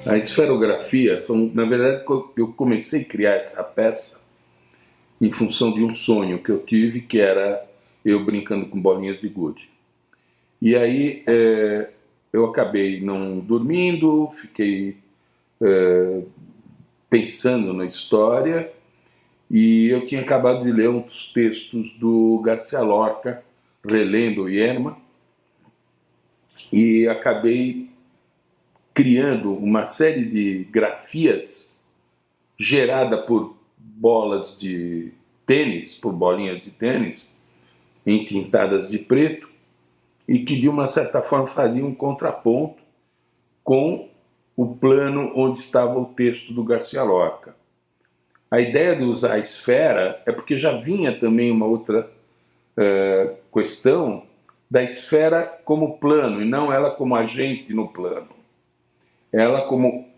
A esferografia, na verdade, eu comecei a criar essa peça em função de um sonho que eu tive, que era eu brincando com bolinhas de gude. E aí eu acabei não dormindo, fiquei pensando na história, e eu tinha acabado de ler uns textos do Garcia Lorca, relendo o Yerma, e acabei criando uma série de grafias gerada por bolas de tênis, por bolinhas de tênis, entintadas de preto, e que de uma certa forma fazia um contraponto com o plano onde estava o texto do Garcia Lorca. A ideia de usar a esfera é porque já vinha também uma outra questão da esfera como plano, e não ela como agente no plano. Ela como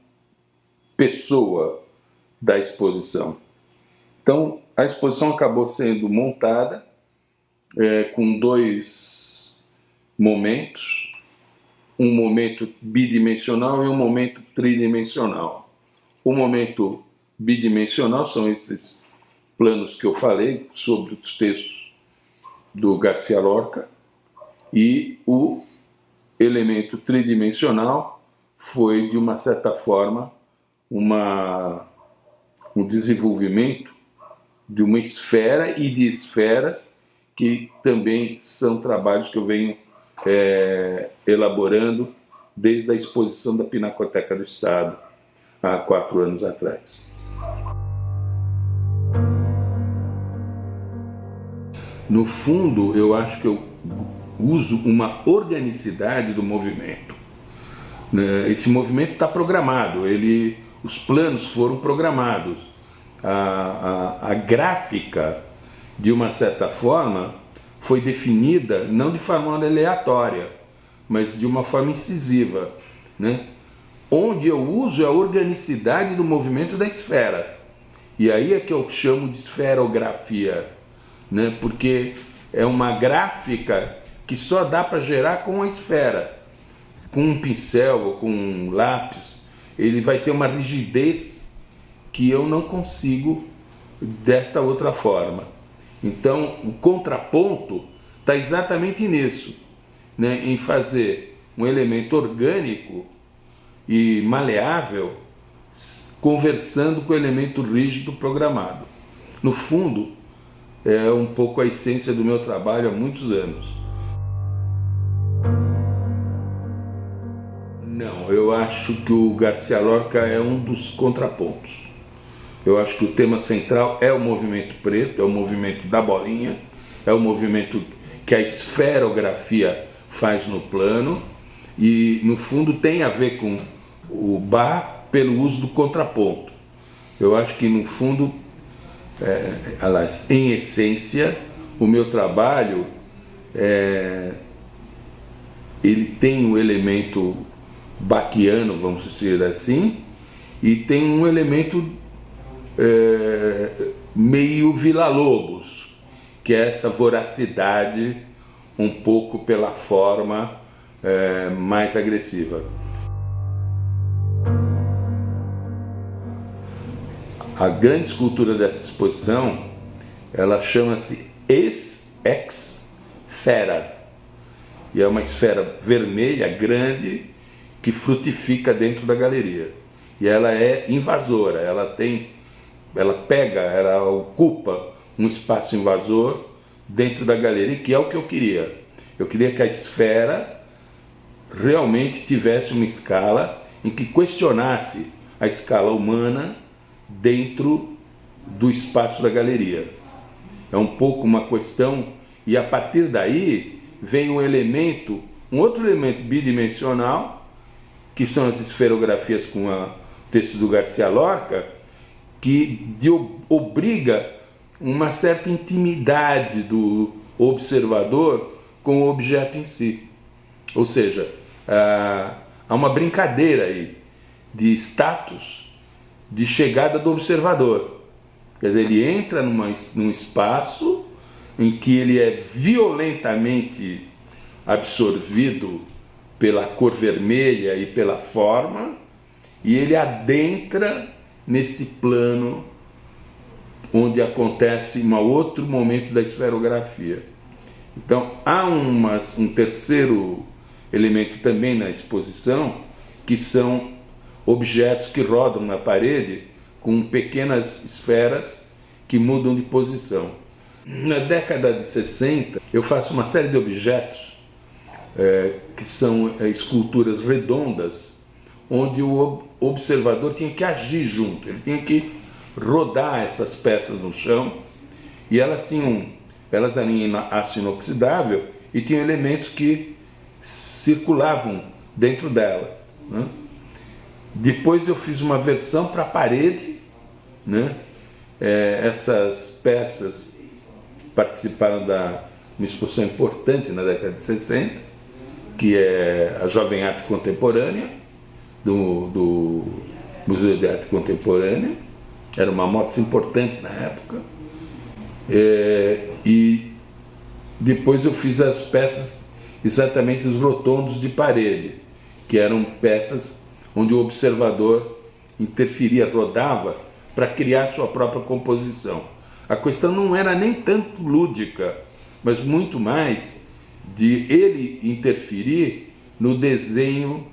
pessoa da exposição. Então, a exposição acabou sendo montada com dois momentos, um momento bidimensional e um momento tridimensional. O momento bidimensional são esses planos que eu falei sobre os textos do Garcia Lorca, e o elemento tridimensional foi, de uma certa forma, um desenvolvimento de uma esfera e de esferas, que também são trabalhos que eu venho elaborando desde a exposição da Pinacoteca do Estado, há 4 anos atrás. No fundo, eu acho que eu uso uma organicidade do movimento. Esse movimento está programado, os planos foram programados. A gráfica, de uma certa forma, foi definida não de forma aleatória, mas de uma forma incisiva, né? Onde eu uso a organicidade do movimento da esfera. E aí é que eu chamo de esferografia, né? Porque é uma gráfica que só dá para gerar com a esfera. Com um pincel ou com um lápis, ele vai ter uma rigidez que eu não consigo desta outra forma. Então, o contraponto está exatamente nisso, né? Em fazer um elemento orgânico e maleável conversando com o elemento rígido programado. No fundo, é um pouco a essência do meu trabalho há muitos anos. Não, eu acho que o Garcia Lorca é um dos contrapontos. Eu acho que o tema central é o movimento preto, é o movimento da bolinha, é o movimento que a esferografia faz no plano, e no fundo tem a ver com o bar pelo uso do contraponto. Eu acho que no fundo, em essência, o meu trabalho ele tem um elemento baquiano, vamos dizer assim, e tem um elemento meio Villa-Lobos, que é essa voracidade um pouco pela forma mais agressiva. A grande escultura dessa exposição, ela chama-se Esfera, e é uma esfera vermelha grande que frutifica dentro da galeria. E ela é invasora, ela ocupa um espaço invasor dentro da galeria, que é o que eu queria. Eu queria que a esfera realmente tivesse uma escala em que questionasse a escala humana dentro do espaço da galeria. É um pouco uma questão, e a partir daí vem um outro elemento bidimensional, que são as esferografias com o texto do Garcia Lorca, que obriga uma certa intimidade do observador com o objeto em si. Ou seja, há uma brincadeira aí de status, de chegada do observador. Quer dizer, ele entra num espaço em que ele é violentamente absorvido pela cor vermelha e pela forma, e ele adentra neste plano onde acontece um outro momento da esferografia. Então, há um terceiro elemento também na exposição, que são objetos que rodam na parede com pequenas esferas que mudam de posição. Na década de 60, eu faço uma série de objetos que são esculturas redondas, onde o observador tinha que agir junto, ele tinha que rodar essas peças no chão, e elas eram em aço inoxidável e tinham elementos que circulavam dentro delas, né? Depois eu fiz uma versão para a parede, né? Essas peças participaram de uma exposição importante na década de 60, que é a Jovem Arte Contemporânea, do Museu de Arte Contemporânea. Era uma amostra importante na época. E depois eu fiz as peças, exatamente os rotondos de parede, que eram peças onde o observador interferia, rodava para criar sua própria composição. A questão não era nem tanto lúdica, mas muito mais de ele interferir no desenho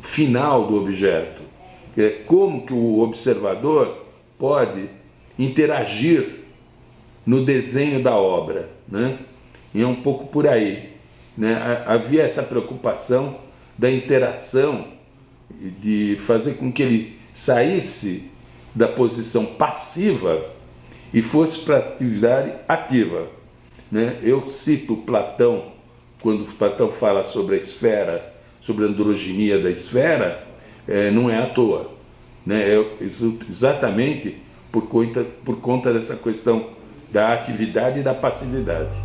final do objeto. Como que o observador pode interagir no desenho da obra, né? E é um pouco por aí, né? Havia essa preocupação da interação, de fazer com que ele saísse da posição passiva e fosse para a atividade ativa, né? Eu cito Platão, quando Platão fala sobre a esfera, sobre a androginia da esfera, não é à toa, né? Exatamente por conta dessa questão da atividade e da passividade.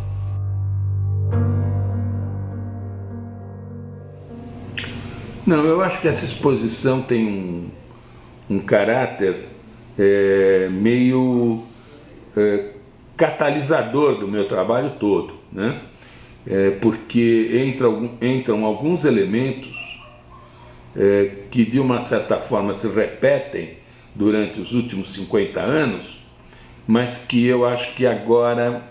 Não, eu acho que essa exposição tem um caráter meio catalisador do meu trabalho todo, né? Porque entram alguns elementos que de uma certa forma se repetem durante os últimos 50 anos, mas que eu acho que agora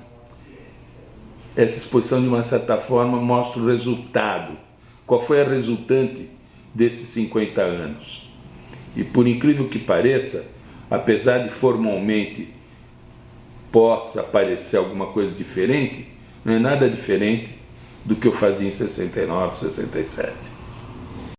essa exposição de uma certa forma mostra o resultado. Qual foi a resultante desses 50 anos? E por incrível que pareça, apesar de formalmente possa parecer alguma coisa diferente, não é nada diferente do que eu fazia em 69, 67.